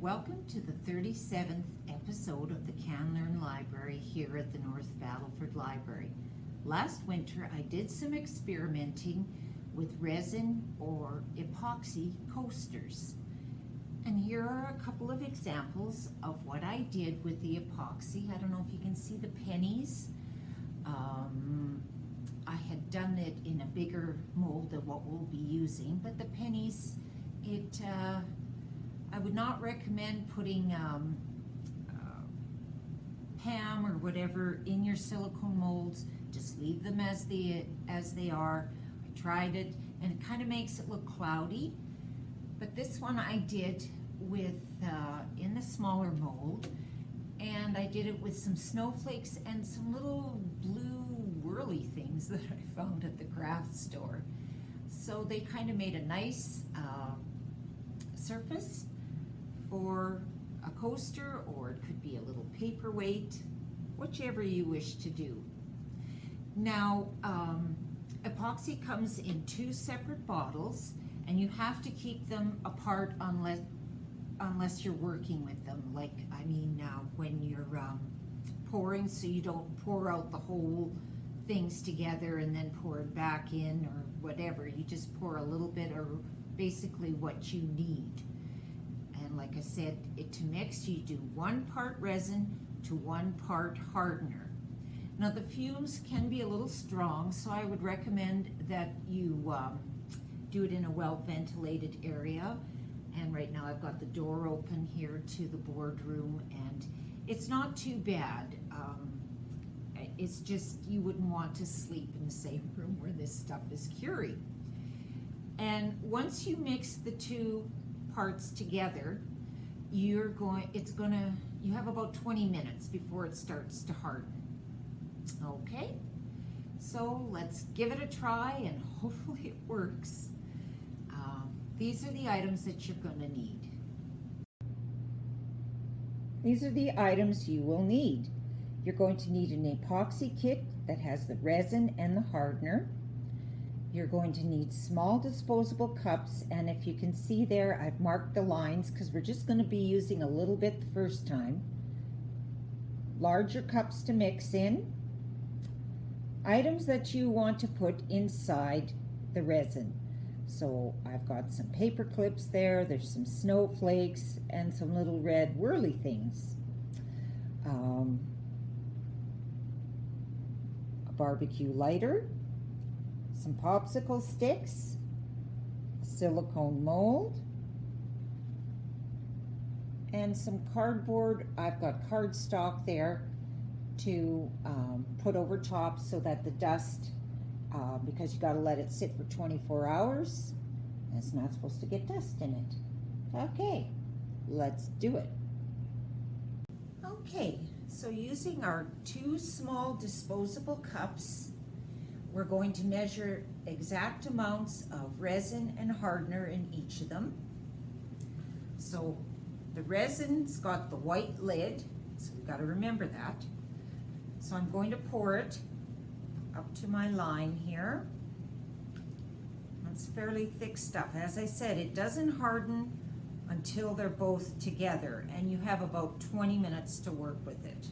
Welcome to the 37th episode of the Can Learn Library here at the North Battleford Library. Last winter I did some experimenting with resin or epoxy coasters. And here are a couple of examples of what I did with the epoxy. I don't know if you can see the pennies. I had done it in a bigger mold than what we'll be using, but the pennies, I would not recommend putting PAM or whatever in your silicone molds. Just leave them as they are. I tried it and it kind of makes it look cloudy, but this one I did with in the smaller mold, and I did it with some snowflakes and some little blue whirly things that I found at the craft store. So they kind of made a nice surface for a coaster, or it could be a little paperweight, whichever you wish to do. Now, epoxy comes in 2 separate bottles, and you have to keep them apart unless you're working with them. Like, when you're pouring, so you don't pour out the whole things together and then pour it back in or whatever. You just pour a little bit, or basically what you need. And like I said, to mix, you do 1 part resin to 1 part hardener. Now the fumes can be a little strong, so I would recommend that you do it in a well-ventilated area. And right now I've got the door open here to the boardroom, and it's not too bad. It's just you wouldn't want to sleep in the same room where this stuff is curing. And once you mix the 2 parts together, you have about 20 minutes before it starts to harden. Okay, so let's give it a try and hopefully it works. These are the items that you're going to need. These are the items you will need. You're going to need an epoxy kit that has the resin and the hardener. You're going to need small disposable cups, and if you can see there, I've marked the lines because we're just going to be using a little bit the first time. Larger cups to mix in. Items that you want to put inside the resin. So I've got some paper clips there, there's some snowflakes, and some little red whirly things. A barbecue lighter, some popsicle sticks, a silicone mold, and some cardboard. I've got cardstock there to put over top so that the dust, because you got to let it sit for 24 hours, it's not supposed to get dust in it. Okay, let's do it. Okay, so using our 2 small disposable cups, we're going to measure exact amounts of resin and hardener in each of them. So the resin's got the white lid, so we've got to remember that. So I'm going to pour it up to my line here. It's fairly thick stuff. As I said, it doesn't harden until they're both together, and you have about 20 minutes to work with it.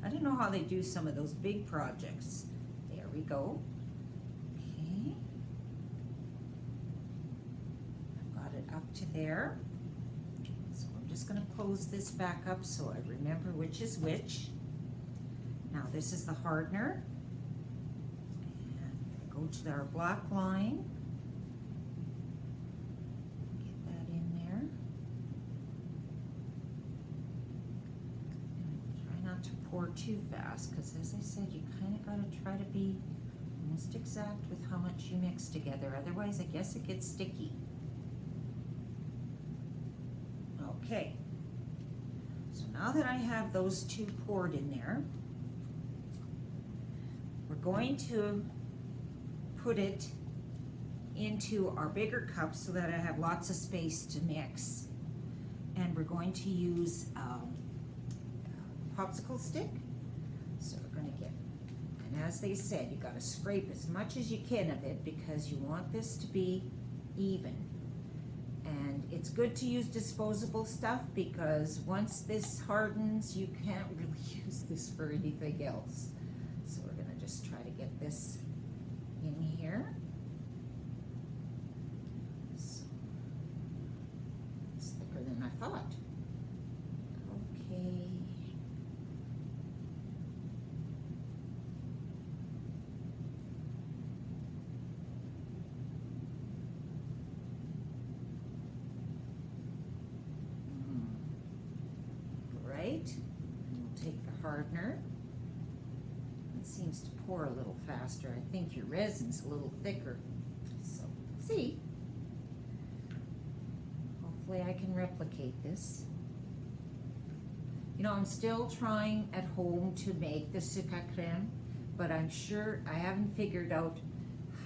I don't know how they do some of those big projects. There we go. Okay. I've got it up to there. So I'm just going to close this back up so I remember which is which. Now this is the hardener. And go to our black line. Get that in there. And try not to pour too fast, because as I said, you kind of got to try to be almost exact with how much you mix together. Otherwise, I guess it gets sticky. Okay. So now that I have those 2 poured in there, we're going to put it into our bigger cups so that I have lots of space to mix. And we're going to use a popsicle stick. So we're going to get, and as they said, you got to scrape as much as you can of it because you want this to be even. And it's good to use disposable stuff because once this hardens, you can't really use this for anything else. So we're gonna just try to get this in here. So it's thicker than I thought. Okay. Right. And we'll take the hardener. It seems to pour a little faster. I think your resin's a little thicker. So, see. Hopefully I can replicate this. You know, I'm still trying at home to make the sucre crème, but I'm sure I haven't figured out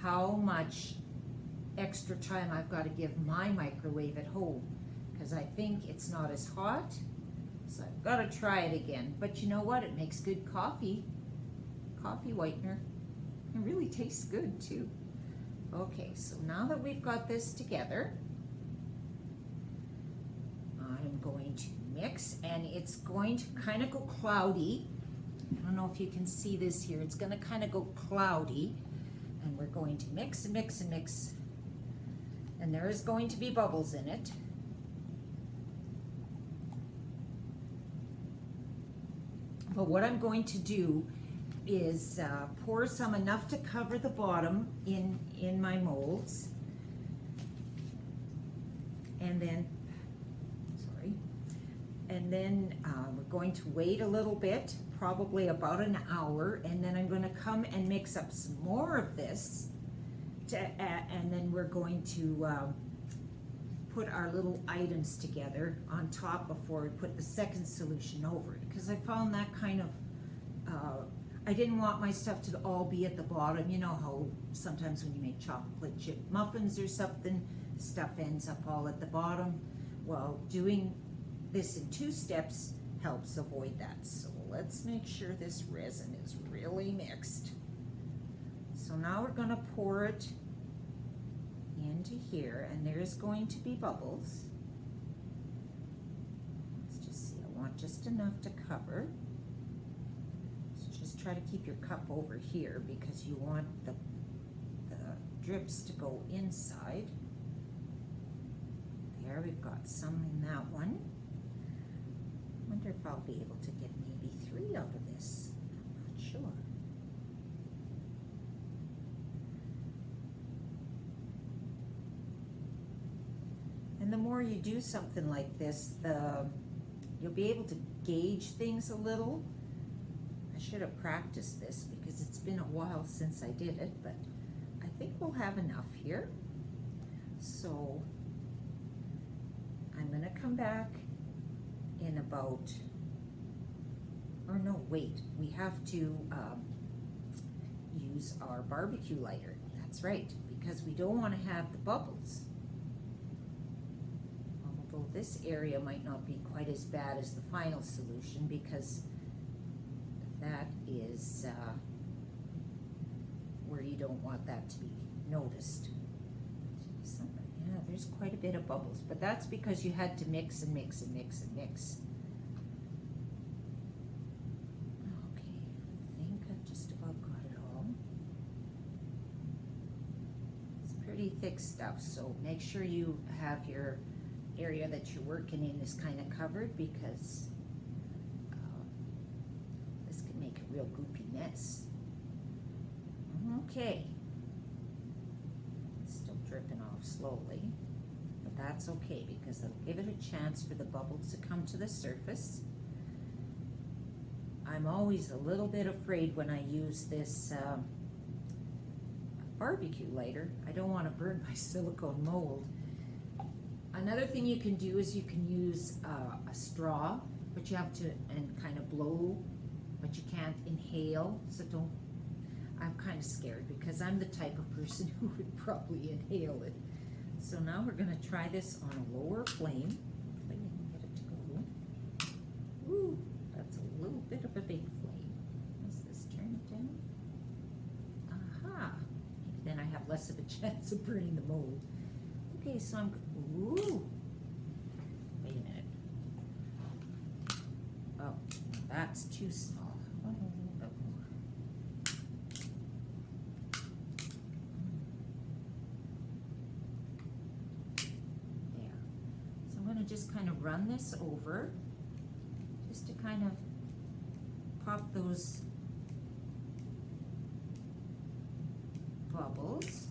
how much extra time I've got to give my microwave at home, because I think it's not as hot. So I've got to try it again. But you know what? It makes good coffee. Coffee whitener. It really tastes good too. Okay, so now that we've got this together, I'm going to mix, and it's going to kind of go cloudy. I don't know if you can see this here. It's going to kind of go cloudy, and we're going to mix and mix and mix. And there is going to be bubbles in it. But what I'm going to do is pour some enough to cover the bottom in my molds. And then, we're going to wait a little bit, probably about an hour, and then I'm going to come and mix up some more of this, and then we're going to put our little items together on top before we put the second solution over it, because I found that kind of, I didn't want my stuff to all be at the bottom. You know how sometimes when you make chocolate chip muffins or something, stuff ends up all at the bottom. Well, doing this in 2 steps helps avoid that. So let's make sure this resin is really mixed. So now we're going to pour it into here, and there's going to be bubbles. Let's just see, I want just enough to cover. So just try to keep your cup over here because you want the drips to go inside. There, we've got some in that one. I wonder if I'll be able to get maybe 3 out of this. I'm not sure. And the more you do something like this, you'll be able to gauge things a little. I should have practiced this because it's been a while since I did it, but I think we'll have enough here. So I'm gonna come back in about, or no, wait, we have to use our barbecue lighter. That's right, because we don't want to have the bubbles. Although this area might not be quite as bad as the final solution, because that is where you don't want that to be noticed. Yeah, there's quite a bit of bubbles, but that's because you had to mix and mix and mix and mix. Okay, I think I've just about got it all. It's pretty thick stuff, so make sure you have your area that you're working in is kind of covered, because this can make a real goopy mess. Okay. Dripping off slowly, but that's okay because it'll give it a chance for the bubbles to come to the surface. I'm always a little bit afraid when I use this barbecue lighter. I don't want to burn my silicone mold. Another thing you can do is you can use a straw, but you have to kind of blow, but you can't inhale, so don't. I'm kind of scared because I'm the type of person who would probably inhale it. So now we're going to try this on a lower flame. Hopefully I can get it to go. Ooh, that's a little bit of a big flame. Does this turn it down? Aha! Maybe then I have less of a chance of burning the mold. Okay, so I'm, ooh, wait a minute. Oh, that's too small. Oh, oh. There. So I'm going to just kind of run this over, just to kind of pop those bubbles.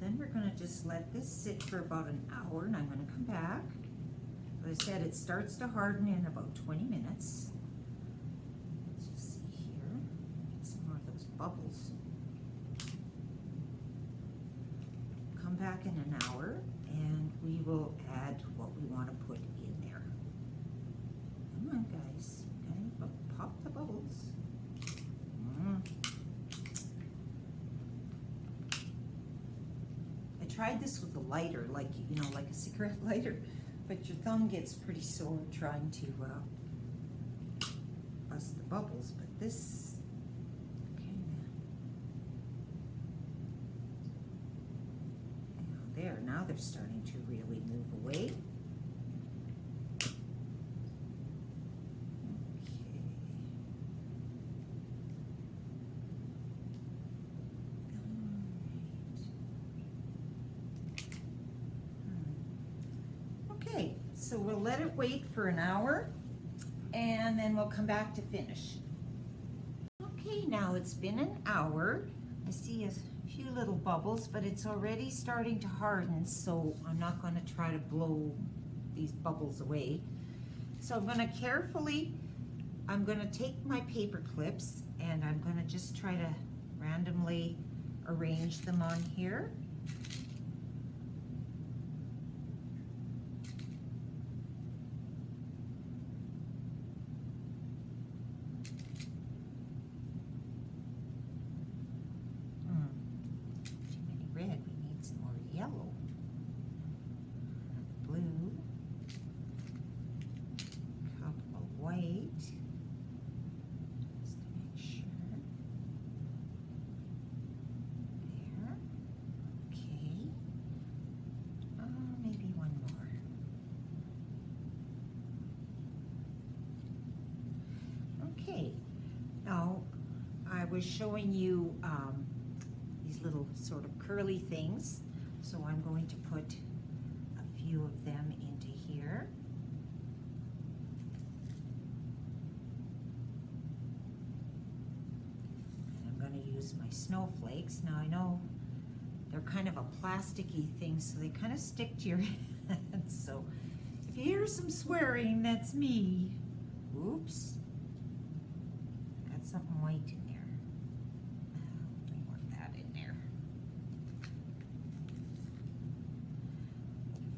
Then we're going to just let this sit for about an hour, and I'm going to come back. As I said, it starts to harden in about 20 minutes. Let's just see here. Get some more of those bubbles. Come back in an hour, and we will add what we want to put in there. Come on, guys. Okay, pop the bubbles. I tried this with a lighter, like, you know, like a cigarette lighter, but your thumb gets pretty sore trying to bust the bubbles, but this, okay, there, now they're starting to really move away. So we'll let it wait for an hour, and then we'll come back to finish. Okay, now it's been an hour. I see a few little bubbles, but it's already starting to harden, so I'm not going to try to blow these bubbles away. So I'm going to carefully, I'm going to take my paper clips, and I'm going to just try to randomly arrange them on here. Was showing you these little sort of curly things, so I'm going to put a few of them into here. And I'm going to use my snowflakes. Now I know they're kind of a plasticky thing, so they kind of stick to your hands, so if you hear some swearing, that's me. Oops, got something white in there.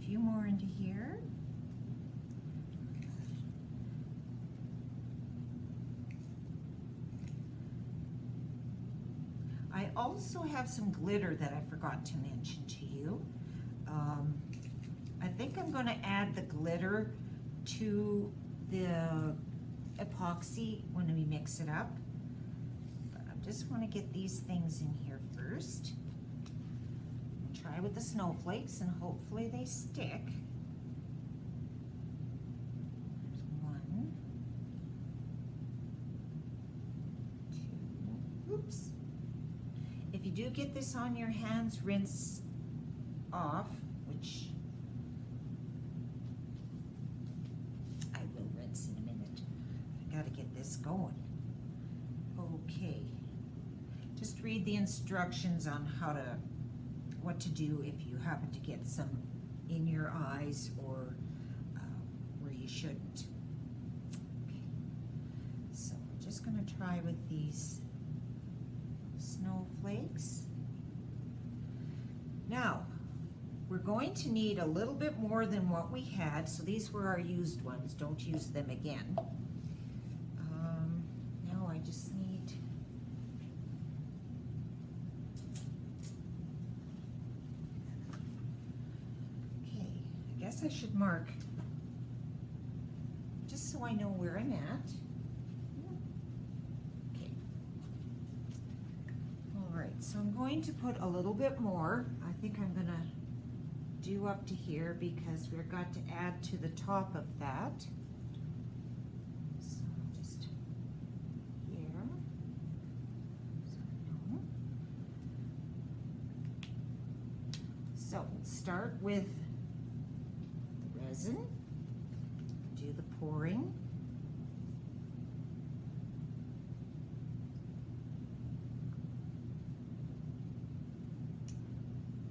Few more into here. I also have some glitter that I forgot to mention to you. I think I'm going to add the glitter to the epoxy when we mix it up. But I just want to get these things in here first. Try with the snowflakes, and hopefully they stick. There's one, two, oops. If you do get this on your hands, rinse off, which I will rinse in a minute. I gotta get this going. Okay, just read the instructions on what to do if you happen to get some in your eyes or where you shouldn't. Okay. So we're just going to try with these snowflakes. Now we're going to need a little bit more than what we had, so these were our used ones. Don't use them again. Now I just need... Okay, I guess I should mark, just so I know where I'm at. Okay. All right, so I'm going to put a little bit more. I think I'm gonna do up to here because we've got to add to the top of that. So just here. So we'll start with the resin, do the pouring.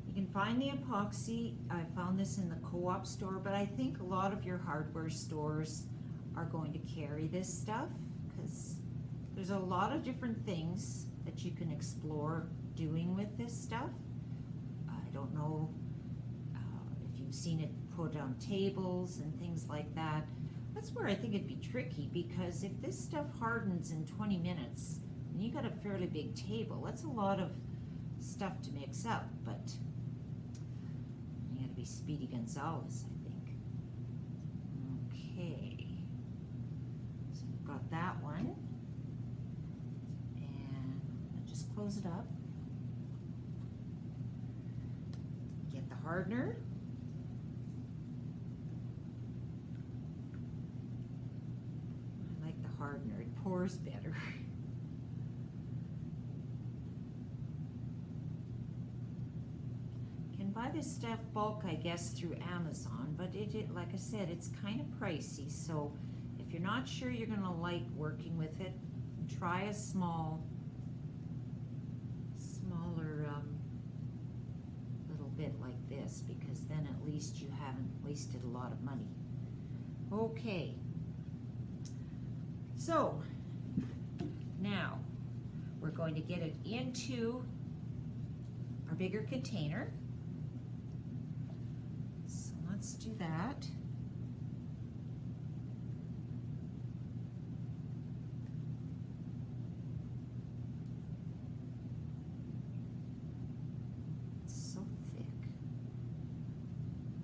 You can find the epoxy. I found this in the co-op store, but I think a lot of your hardware stores are going to carry this stuff because there's a lot of different things that you can explore doing with this stuff. I don't know if you've seen it put on tables and things like that. That's where I think it'd be tricky, because if this stuff hardens in 20 minutes and you got a fairly big table, that's a lot of stuff to mix up, but you gotta be Speedy Gonzalez, I think. Okay, so we've got that one, and I'll just close it up. Get the hardener. I like the hardener, it pours better. Buy this stuff bulk, I guess, through Amazon, but like I said, it's kind of pricey, so if you're not sure you're gonna like working with it, try a smaller little bit like this, because then at least you haven't wasted a lot of money. Okay, so now we're going to get it into our bigger container. Let's do that. It's so thick.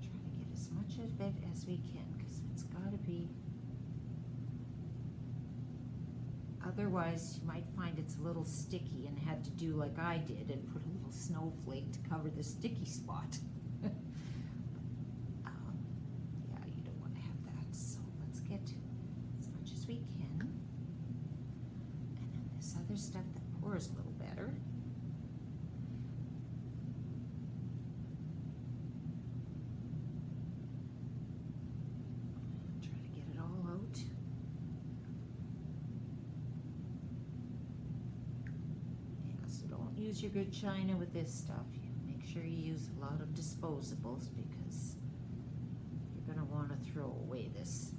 Try to get as much of it as we can, because it's got to be. Otherwise, you might find it's a little sticky and had to do like I did and put a little snowflake to cover the sticky spot. Stuff that pours a little better. Try to get it all out. Yeah, so don't use your good china with this stuff. Make sure you use a lot of disposables, because you're going to want to throw away this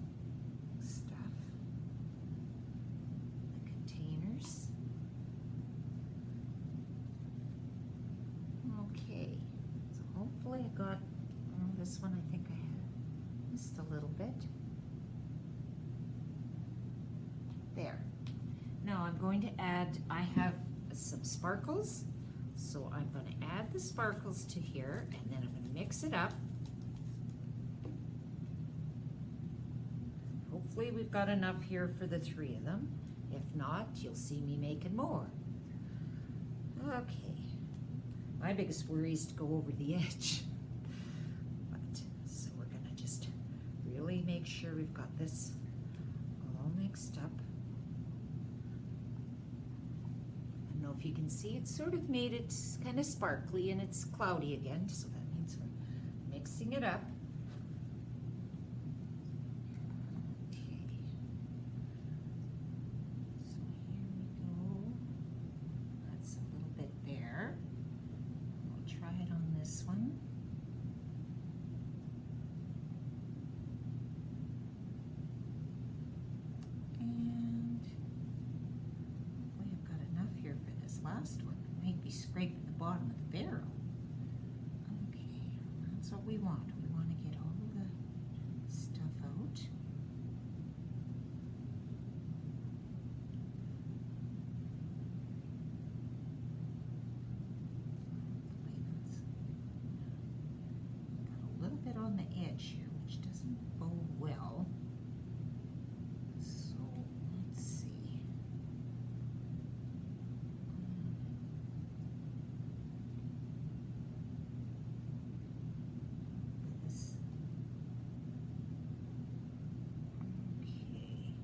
stuff. The containers. Okay, so hopefully I got, this one I think I had missed a little bit. There. Now I'm going to add, I have some sparkles, so I'm going to add the sparkles to here, and then I'm going to mix it up. Hopefully we've got enough here for the 3 of them. If not, you'll see me making more. Okay. My biggest worry is to go over the edge. But, so we're gonna just really make sure we've got this all mixed up. I don't know if you can see, it's sort of made it kind of sparkly, and it's cloudy again, so that means we're mixing it up. Last one, it might be scraping the bottom of the barrel. Okay, that's what we want. We want to get all of the stuff out. Got a little bit on the edge here, which doesn't bode well. So let's see. This. Okay.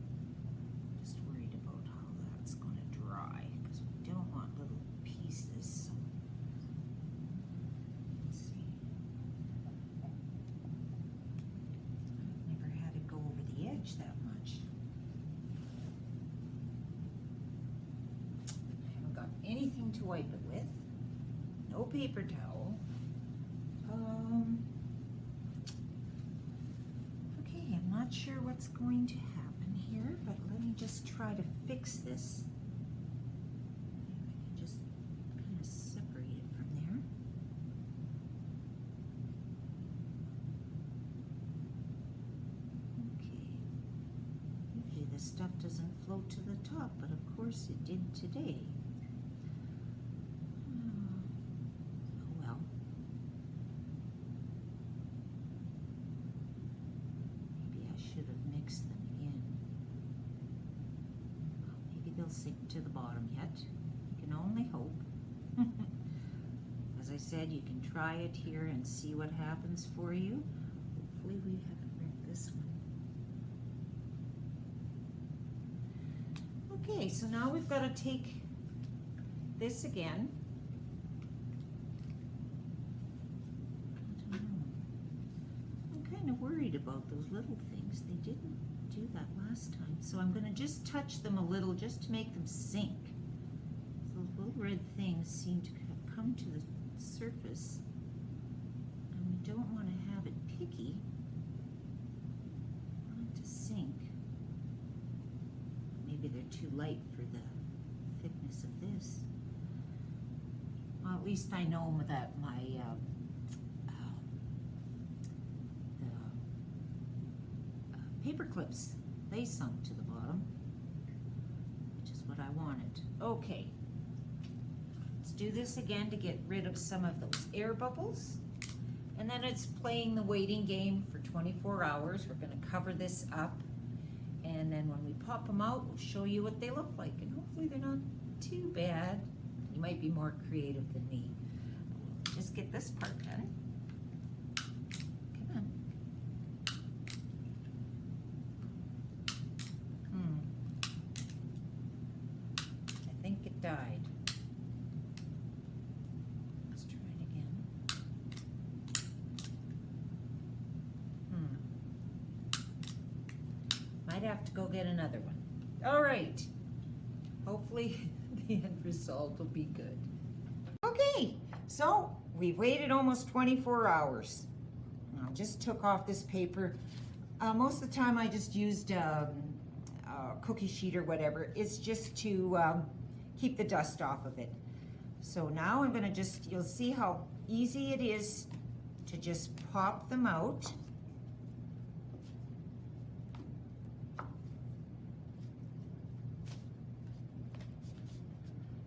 Just worried about how that's going to dry because we don't want little pieces. So let's see. I've never had it go over the edge that much. I haven't got anything to wipe it with. No paper towel. Okay, I'm not sure what's going to happen here, but let me just try to fix this. Maybe I can just kind of separate it from there. Okay. Usually this stuff doesn't float to the top, but of course it did today. Oh well. Maybe I should have mixed them in. Well, maybe they'll sink to the bottom yet. You can only hope. As I said, you can try it here and see what happens for you. Hopefully we haven't wrecked this one. Okay, so now we've got to take this again. I don't know. I'm kind of worried about those little things. They didn't do that last time. So I'm going to just touch them a little just to make them sink. So those little red things seem to have come to the surface. And we don't want to have it picky. We want it to sink. Maybe they're too light for the thickness of this. Well, at least I know that my paper clips, they sunk to the bottom, which is what I wanted. Okay, let's do this again to get rid of some of those air bubbles. And then it's playing the waiting game for 24 hours. We're going to cover this up. And then when we pop them out, we'll show you what they look like. And hopefully they're not too bad. You might be more creative than me. We'll just get this part done. Come on. I think it died. Let's try it again. Might have to go get another one. All right. Hopefully the end result will be good. Okay, so we've waited almost 24 hours. I just took off this paper. Most of the time I just used cookie sheet or whatever. It's just to keep the dust off of it. So now I'm gonna just, you'll see how easy it is to just pop them out.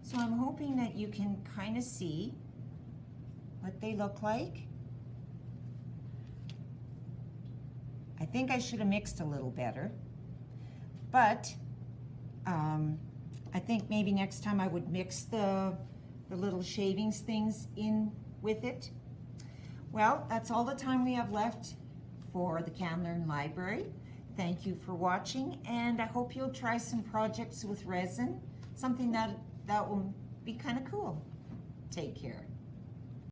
So I'm hoping that you can kind of see what they look like. I think I should have mixed a little better, but I think maybe next time I would mix the little shavings things in with it. Well, that's all the time we have left for the Can Learn Library. Thank you for watching, and I hope you'll try some projects with resin, something that will be kind of cool. Take care.